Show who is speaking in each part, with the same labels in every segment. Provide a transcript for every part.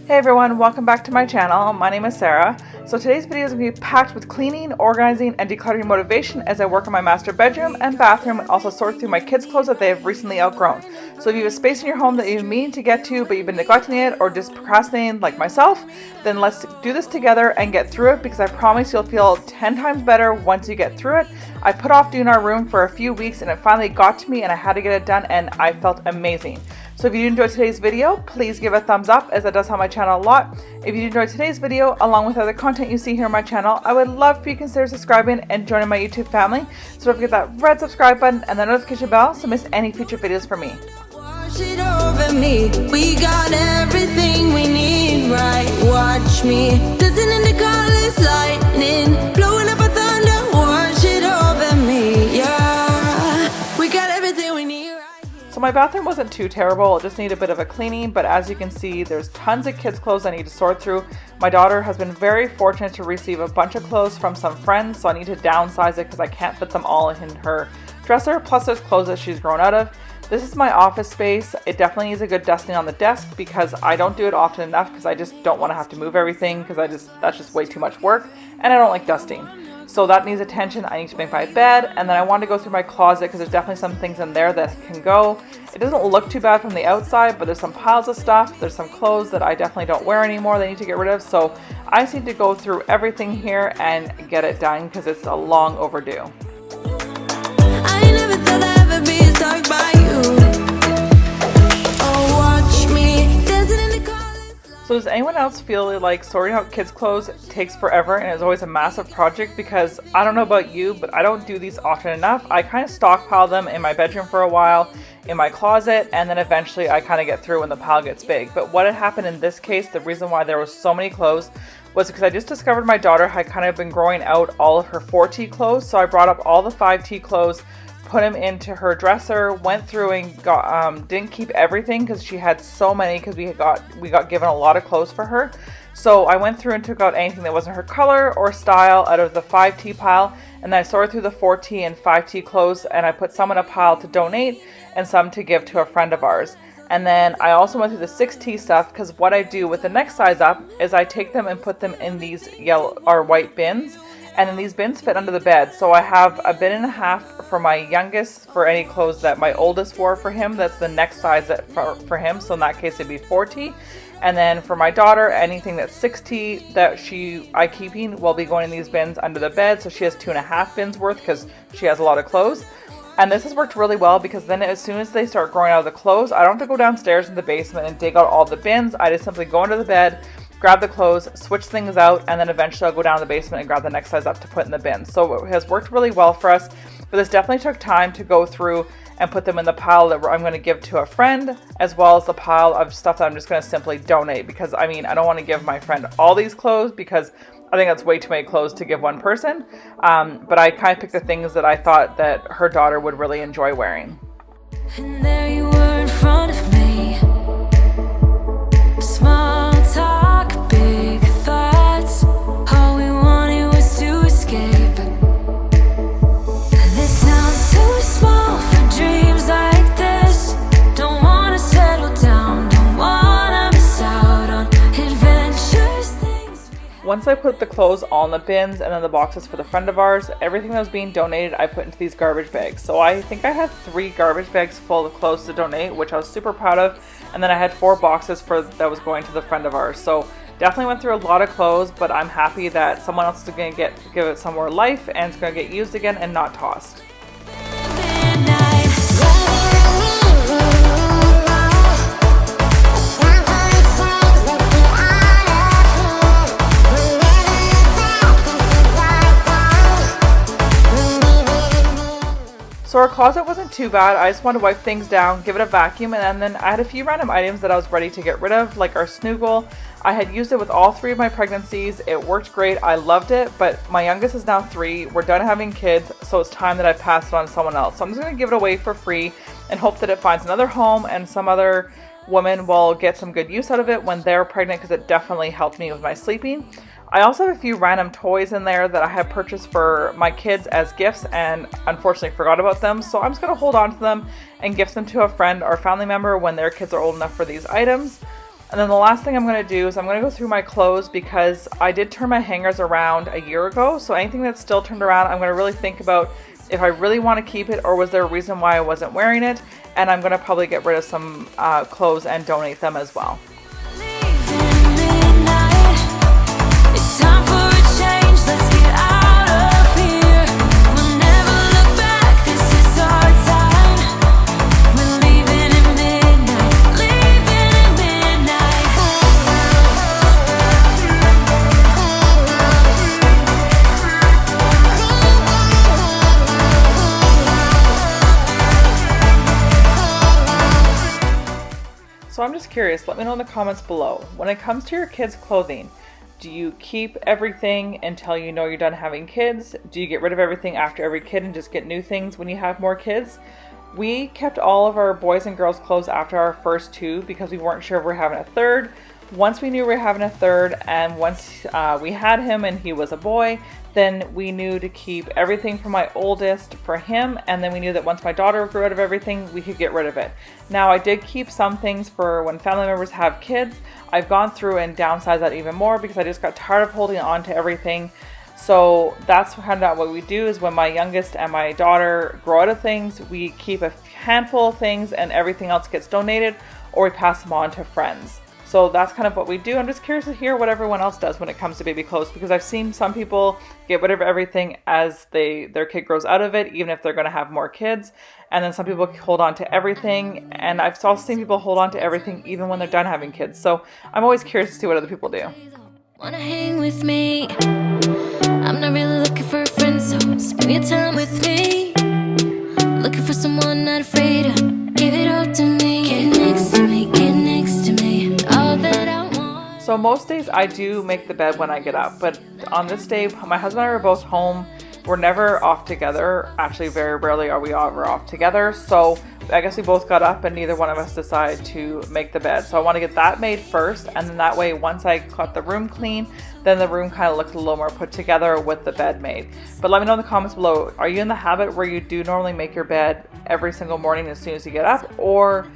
Speaker 1: Hey everyone, welcome back to my channel. My name is Sarah. So today's video is going to be packed with cleaning, organizing, and decluttering motivation as I work on my master bedroom and bathroom and also sort through my kids' clothes that they have recently outgrown. So if you have a space in your home that you've been meaning to get to but you've been neglecting it or just procrastinating like myself, then let's do this together and get through it because I promise you'll feel 10 times better once you get through it. I put off doing our room for a few weeks and it finally got to me and I had to get it done and I felt amazing. So if you did enjoy today's video, please give a thumbs up as that does help my channel a lot. If you did enjoy today's video, along with other content you see here on my channel, I would love for you to consider subscribing and joining my YouTube family. So don't forget that red subscribe button and the notification bell so miss any future videos from me.
Speaker 2: Wash it over me. We got everything we need, right? Watch me. Dancing in the colors, lightning, blowing up a thunder. Wash it over me, yeah. We got everything we need.
Speaker 1: So my bathroom wasn't too terrible, it just needed a bit of a cleaning, but as you can see, there's tons of kids' clothes I need to sort through. My daughter has been very fortunate to receive a bunch of clothes from some friends, so I need to downsize it because I can't fit them all in her dresser, plus there's clothes that she's grown out of. This is my office space. It definitely needs a good dusting on the desk because I don't do it often enough because I just don't want to have to move everything because that's just way too much work and I don't like dusting. So that needs attention. I need to make my bed, and then I want to go through my closet because there's definitely some things in there that can go. It doesn't look too bad from the outside, but there's some piles of stuff. There's some clothes that I definitely don't wear anymore that I need to get rid of. So I just need to go through everything here and get it done because it's a long overdue.
Speaker 2: I never thought I'd ever be stuck by you. Oh, watch me dancing in the colors.
Speaker 1: So does anyone else feel like sorting out kids' clothes takes forever and is always a massive project? Because I don't know about you, but I don't do these often enough. I kind of stockpile them in my bedroom for a while, in my closet, and then eventually I kind of get through when the pile gets big. But what had happened in this case, the reason why there was so many clothes was because I just discovered my daughter had kind of been growing out all of her 4T clothes. So I brought up all the 5T clothes, put them into her dresser, went through and got didn't keep everything because she had so many because we got given a lot of clothes for her. So I went through and took out anything that wasn't her color or style out of the 5T pile, and then I sorted through the 4T and 5T clothes and I put some in a pile to donate and some to give to a friend of ours. And then I also went through the 6T stuff because what I do with the next size up is I take them and put them in these yellow or white bins. And then these bins fit under the bed. So I have a bin and a half for my youngest for any clothes that my oldest wore for him. That's the next size for him. So in that case, it'd be 4T. And then for my daughter, anything that's 6T that I keeping will be going in these bins under the bed. So she has 2.5 bins worth because she has a lot of clothes. And this has worked really well because then as soon as they start growing out of the clothes, I don't have to go downstairs in the basement and dig out all the bins. I just simply go under the bed, grab the clothes, switch things out, and then eventually I'll go down to the basement and grab the next size up to put in the bin. So it has worked really well for us, but this definitely took time to go through and put them in the pile that I'm going to give to a friend, as well as the pile of stuff that I'm just going to simply donate because I don't want to give my friend all these clothes because I think that's way too many clothes to give one person. But I kind of picked the things that I thought that her daughter would really enjoy wearing.
Speaker 2: And there you were in front of me. Small talk, big thoughts. All we wanted was to escape. This sounds too small for dreams like this. Don't wanna settle down, don't wanna miss out on adventures, things.
Speaker 1: Once I put the clothes all in the bins and then the boxes for the friend of ours, everything that was being donated I put into these garbage bags. So I think I had 3 garbage bags full of clothes to donate, which I was super proud of. And then I had 4 boxes that was going to the friend of ours. So definitely went through a lot of clothes, but I'm happy that someone else is going to give it some more life and it's going to get used again and not tossed. So our closet wasn't too bad. I just wanted to wipe things down, give it a vacuum, and then I had a few random items that I was ready to get rid of, like our snoogle. I had used it with all 3 of my pregnancies. It worked great. I loved it, but my youngest is now 3. We're done having kids, so it's time that I pass it on to someone else. So I'm just going to give it away for free and hope that it finds another home and some other woman will get some good use out of it when they're pregnant because it definitely helped me with my sleeping. I also have a few random toys in there that I have purchased for my kids as gifts and unfortunately forgot about them. So I'm just going to hold on to them and gift them to a friend or family member when their kids are old enough for these items. And then the last thing I'm going to do is I'm going to go through my clothes because I did turn my hangers around a year ago. So anything that's still turned around, I'm going to really think about if I really want to keep it or was there a reason why I wasn't wearing it. And I'm going to probably get rid of some clothes and donate them as well. So I'm just curious, let me know in the comments below. When it comes to your kids' clothing, do you keep everything until you know you're done having kids? Do you get rid of everything after every kid and just get new things when you have more kids? We kept all of our boys and girls' clothes after our first two because we weren't sure if we were having a third. Once we knew we were having a third, and once we had him and he was a boy, then we knew to keep everything from my oldest for him, and then we knew that once my daughter grew out of everything, we could get rid of it. Now, I did keep some things for when family members have kids. I've gone through and downsized that even more because I just got tired of holding on to everything. So that's kind of what we do is when my youngest and my daughter grow out of things, we keep a handful of things and everything else gets donated or we pass them on to friends. So that's kind of what we do. I'm just curious to hear what everyone else does when it comes to baby clothes because I've seen some people get rid of everything as their kid grows out of it, even if they're going to have more kids. And then some people hold on to everything. And I've also seen people hold on to everything even when they're done having kids. So I'm always curious to see what other people do.
Speaker 2: Wanna hang with me? I'm not really looking for a friend, so spend your time with me. Looking for someone not afraid to give it all to me. Get next to me, get next to me. All that I want.
Speaker 1: So most days I do make the bed when I get up, but on this day, my husband and I are both home. We're never off together. Actually, very rarely are we ever off together. So I guess we both got up and neither one of us decided to make the bed. So I want to get that made first. And then that way, once I got the room clean, then the room kind of looks a little more put together with the bed made. But let me know in the comments below, are you in the habit where you do normally make your bed every single morning as soon as you get up? Or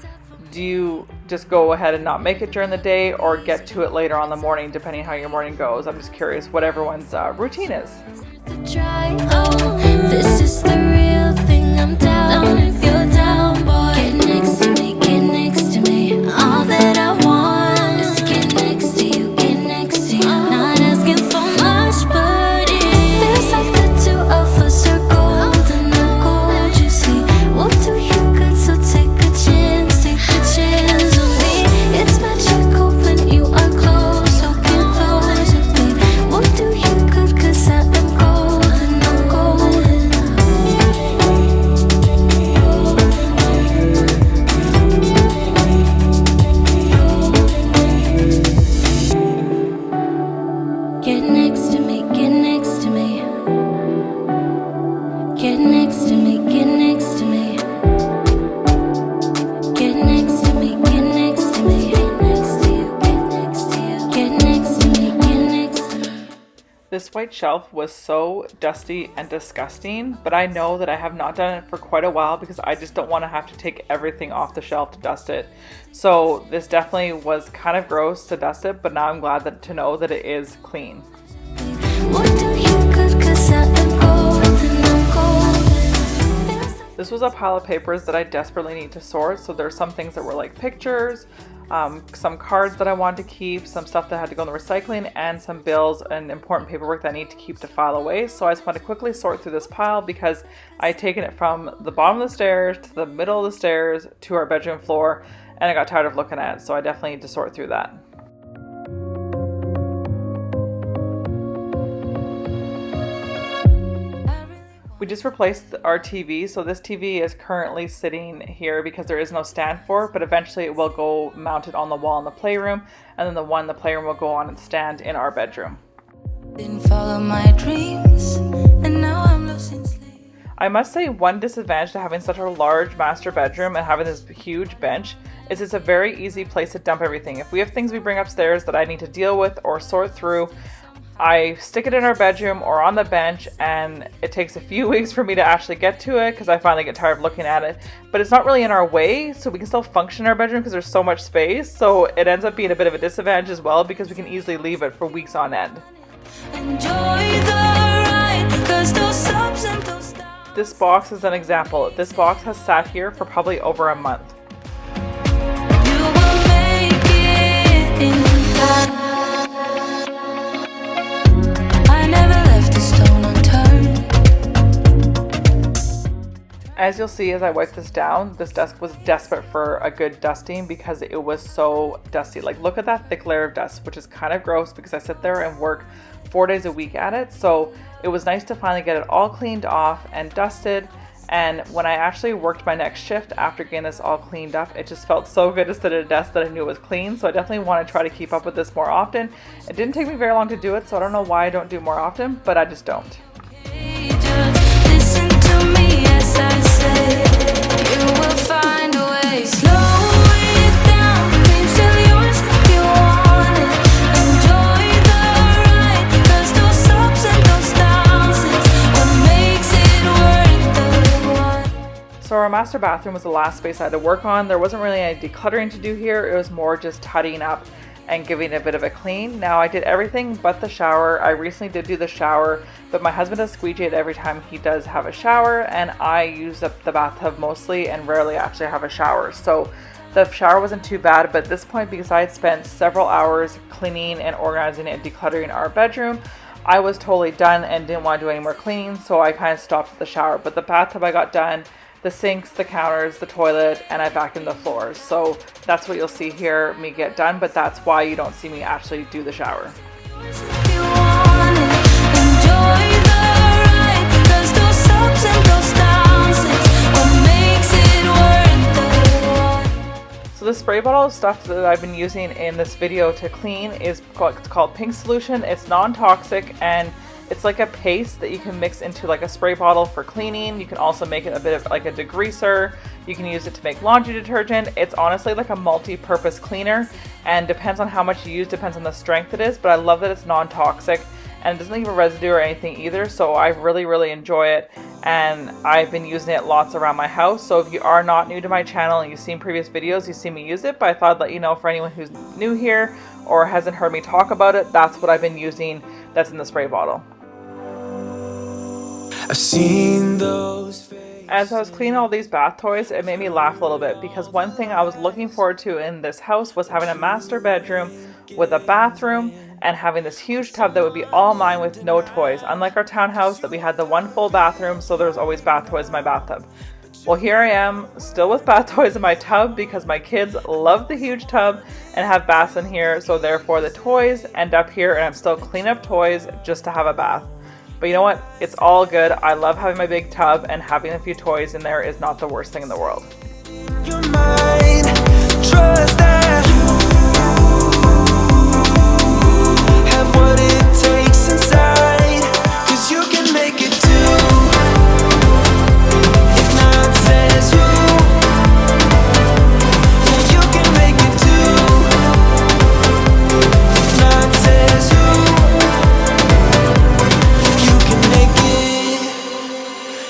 Speaker 1: do you just go ahead and not make it during the day or get to it later on in the morning, depending how your morning goes? I'm just curious what everyone's routine is.
Speaker 2: Try, oh, this is the real thing. I'm down if you're down, boy. Get next to me, get next to me. All that I want is to get next to you, get next to you. Not asking for much, but it feels like the two of us are golden. I'm gold, you see. We'll do you good, so take a chance on me. It's magical when you are close, so get close with me. We'll do you good, 'cause I am golden, I'm golden. Get next to me, get next to me. Get next to me, get next to me. Get next to me, get next to me. Get next to you, get next to you. Get next to me, get next to me.
Speaker 1: This white shelf was so dusty and disgusting, but I know that I have not done it for quite a while because I just don't want to have to take everything off the shelf to dust it. So this definitely was kind of gross to dust it, but now I'm glad to know that it is clean.
Speaker 2: We'll do you good, 'cause I am golden, I'm golden.
Speaker 1: This was a pile of papers that I desperately need to sort. So there's some things that were like pictures, some cards that I wanted to keep, some stuff that had to go in the recycling, and some bills and important paperwork that I need to keep to file away. So I just want to quickly sort through this pile because I had taken it from the bottom of the stairs to the middle of the stairs to our bedroom floor, and I got tired of looking at it. So I definitely need to sort through that. We just replaced our TV, so this TV is currently sitting here because there is no stand for it, but eventually it will go mounted on the wall in the playroom, and then the one in the playroom will go on and stand in our bedroom.
Speaker 2: Didn't follow my dreams, and now I'm losing sleep.
Speaker 1: I must say one disadvantage to having such a large master bedroom and having this huge bench is it's a very easy place to dump everything. If we have things we bring upstairs that I need to deal with or sort through, I stick it in our bedroom or on the bench, and it takes a few weeks for me to actually get to it because I finally get tired of looking at it. But it's not really in our way, so we can still function in our bedroom because there's so much space. So it ends up being a bit of a disadvantage as well because we can easily leave it for weeks on end.
Speaker 2: Enjoy the ride, 'cause those ups and those downs.
Speaker 1: This box is an example. This box has sat here for probably over a month.
Speaker 2: You will make it in time. I never left a stone unturned.
Speaker 1: As you'll see as I wipe this down, this desk was desperate for a good dusting because it was so dusty. Like, look at that thick layer of dust, which is kind of gross because I sit there and work 4 days a week at it. So it was nice to finally get it all cleaned off and dusted. And when I actually worked my next shift after getting this all cleaned up, it just felt so good to sit at a desk that I knew it was clean. So I definitely want to try to keep up with this more often. It didn't take me very long to do it, so I don't know why I don't do it more often, but I just don't.
Speaker 2: Just listen to me as I say, you will find a way. Slow it down, dreams still yours if you want it. Enjoy the ride, 'cause those ups and those downs is what makes it worth the while.
Speaker 1: So our master bathroom was the last space I had to work on. There wasn't really any decluttering to do here. It was more just tidying up and giving it a bit of a clean. Now I did everything but the shower. I recently did do the shower, but my husband does squeegee it every time he does have a shower, and I use up the bathtub mostly and rarely actually have a shower. So the shower wasn't too bad, but at this point, because I had spent several hours cleaning and organizing and decluttering our bedroom, I was totally done and didn't want to do any more cleaning, so I kind of stopped at the shower. But the bathtub I got done, the sinks, the counters, the toilet, and I vacuumed the floors. So that's what you'll see here, me get done, but that's why you don't see me actually do the shower.
Speaker 2: If you want it, enjoy the ride, 'cause those ups and those downs is what makes it worth the while.
Speaker 1: So the spray bottle of stuff that I've been using in this video to clean is called Pink Solution. It's non-toxic, and it's like a paste that you can mix into like a spray bottle for cleaning. You can also make it a bit of like a degreaser. You can use it to make laundry detergent. It's honestly like a multi-purpose cleaner, and depends on how much you use, depends on the strength it is, but I love that it's non-toxic and it doesn't leave a residue or anything either. So I really enjoy it, and I've been using it lots around my house. So if you are not new to my channel and you've seen previous videos, you've seen me use it, but I thought I'd let you know for anyone who's new here or hasn't heard me talk about it, that's what I've been using that's in the spray bottle.
Speaker 3: I've seen those faces.
Speaker 1: As I was cleaning all these bath toys, it made me laugh a little bit because one thing I was looking forward to in this house was having a master bedroom with a bathroom and having this huge tub that would be all mine with no toys. Unlike our townhouse that we had the one full bathroom, so there's always bath toys in my bathtub. Well, here I am still with bath toys in my tub because my kids love the huge tub and have baths in here, so therefore the toys end up here and I'm still cleaning up toys just to have a bath. But you know what? It's all good. I love having my big tub, and having a few toys in there is not the worst thing in the world.
Speaker 3: You're mine. Trust that you have what it takes inside, 'cause you can make it too. If not, says who? Yeah, you can make it too. If not, says who? You can make it.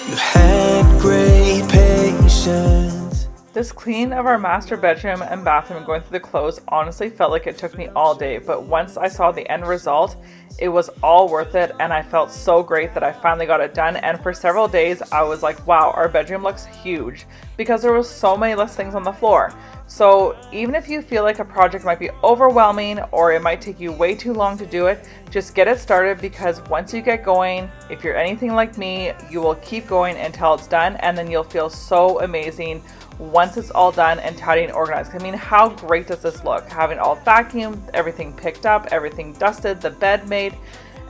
Speaker 3: You had great patience.
Speaker 1: This clean of our master bedroom and bathroom and going through the clothes honestly felt like it took me all day, but once I saw the end result, it was all worth it, and I felt so great that I finally got it done. And for several days I was like, wow, our bedroom looks huge, because there was so many less things on the floor. So even if you feel like a project might be overwhelming or it might take you way too long to do it, just get it started, because once you get going, if you're anything like me, you will keep going until it's done, and then you'll feel so amazing once it's all done and tidy and organized. I mean, how great does this look? Having it all vacuumed, everything picked up, everything dusted, the bed made,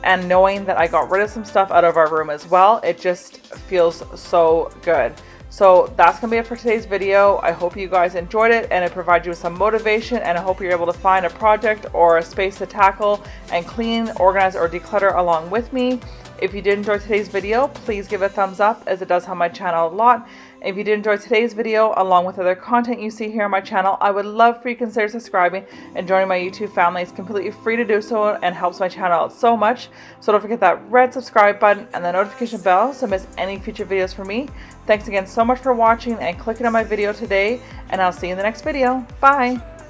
Speaker 1: and knowing that I got rid of some stuff out of our room as well, it just feels so good. So that's gonna be it for today's video. I hope you guys enjoyed it and it provided you with some motivation, and I hope you're able to find a project or a space to tackle and clean, organize, or declutter along with me. If you did enjoy today's video, please give it a thumbs up, as it does help my channel a lot. If you did enjoy today's video, along with other content you see here on my channel, I would love for you to consider subscribing and joining my YouTube family. It's completely free to do so and helps my channel out so much. So don't forget that red subscribe button and the notification bell so miss any future videos from me. Thanks again so much for watching and clicking on my video today, and I'll see you in the next video. Bye!